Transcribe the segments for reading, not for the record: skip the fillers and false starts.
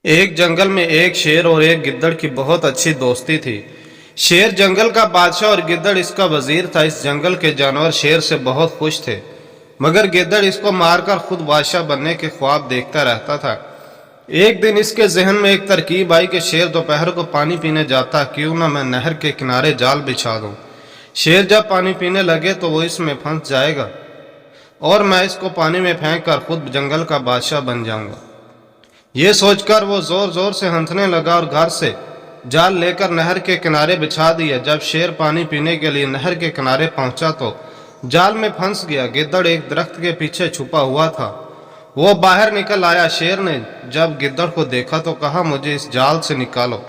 ایک جنگل میں ایک شیر اور ایک گدڑ کی بہت اچھی دوستی تھی۔ شیر جنگل کا بادشاہ اور گدڑ اس کا وزیر تھا۔ اس جنگل کے جانور شیر سے بہت خوش تھے، مگر گدڑ اس کو مار کر خود بادشاہ بننے کے خواب دیکھتا رہتا تھا۔ ایک دن اس کے ذہن میں ایک ترکیب آئی کہ شیر دوپہر کو پانی پینے جاتا، کیوں نہ میں نہر کے کنارے جال بچھا دوں۔ شیر جب پانی پینے لگے تو وہ اس میں پھنس جائے گا اور میں اس کو پانی میں پھینک کر خود جنگل کا بادشاہ بن جاؤں گا۔ یہ سوچ کر وہ زور زور سے ہنسنے لگا اور گھر سے جال لے کر نہر کے کنارے بچھا دیا۔ جب شیر پانی پینے کے لیے نہر کے کنارے پہنچا تو جال میں پھنس گیا۔ گدڑ ایک درخت کے پیچھے چھپا ہوا تھا، وہ باہر نکل آیا۔ شیر نے جب گدڑ کو دیکھا تو کہا، مجھے اس جال سے نکالو۔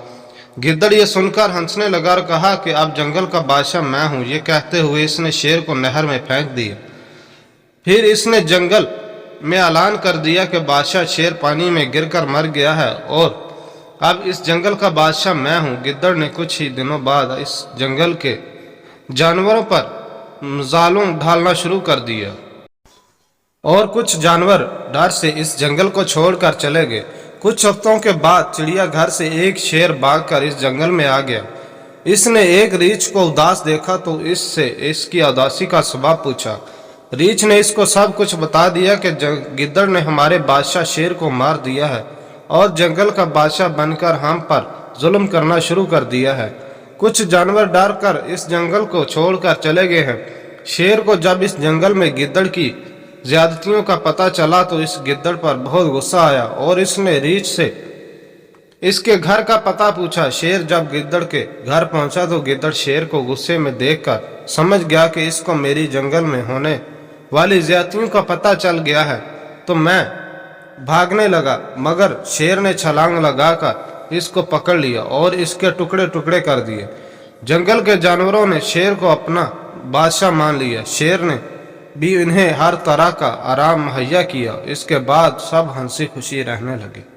گدڑ یہ سن کر ہنسنے لگا اور کہا کہ اب جنگل کا بادشاہ میں ہوں۔ یہ کہتے ہوئے اس نے شیر کو نہر میں پھینک دیا۔ پھر اس نے جنگل میں اعلان کر دیا کہ بادشاہ شیر پانی میں گر کر مر گیا ہے اور اب اس جنگل کا بادشاہ میں ہوں۔ گدڑ نے کچھ ہی دنوں بعد اس جنگل کے جانوروں پر ظلم ڈھالنا شروع کر دیا اور کچھ جانور ڈر سے اس جنگل کو چھوڑ کر چلے گئے۔ کچھ ہفتوں کے بعد چڑیا گھر سے ایک شیر بھاگ کر اس جنگل میں آ گیا۔ اس نے ایک ریچھ کو اداس دیکھا تو اس سے اس کی اداسی کا سبب پوچھا۔ ریچھ نے اس کو سب کچھ بتا دیا کہ گدڑ نے ہمارے بادشاہ شیر کو مار دیا ہے اور جنگل کا بادشاہ بن کر ہم پر ظلم کرنا شروع کر دیا ہے۔ کچھ جانور ڈر کر اس جنگل کو چھوڑ کر چلے گئے ہیں۔ شیر کو جب اس جنگل میں گدڑ کی زیادتیوں کا پتہ چلا تو اس گدڑ پر بہت غصہ آیا اور اس نے ریچھ سے اس کے گھر کا پتہ پوچھا۔ شیر جب گدڑ کے گھر پہنچا تو گدڑ شیر کو غصے میں دیکھ کر سمجھ گیا کہ اس کو میری جنگل میں ہونے والی زیادتیوں کا پتہ چل گیا ہے، تو میں بھاگنے لگا، مگر شیر نے چھلانگ لگا کر اس کو پکڑ لیا اور اس کے ٹکڑے ٹکڑے کر دیے۔ جنگل کے جانوروں نے شیر کو اپنا بادشاہ مان لیا۔ شیر نے بھی انہیں ہر طرح کا آرام مہیا کیا۔ اس کے بعد سب ہنسی خوشی رہنے لگے۔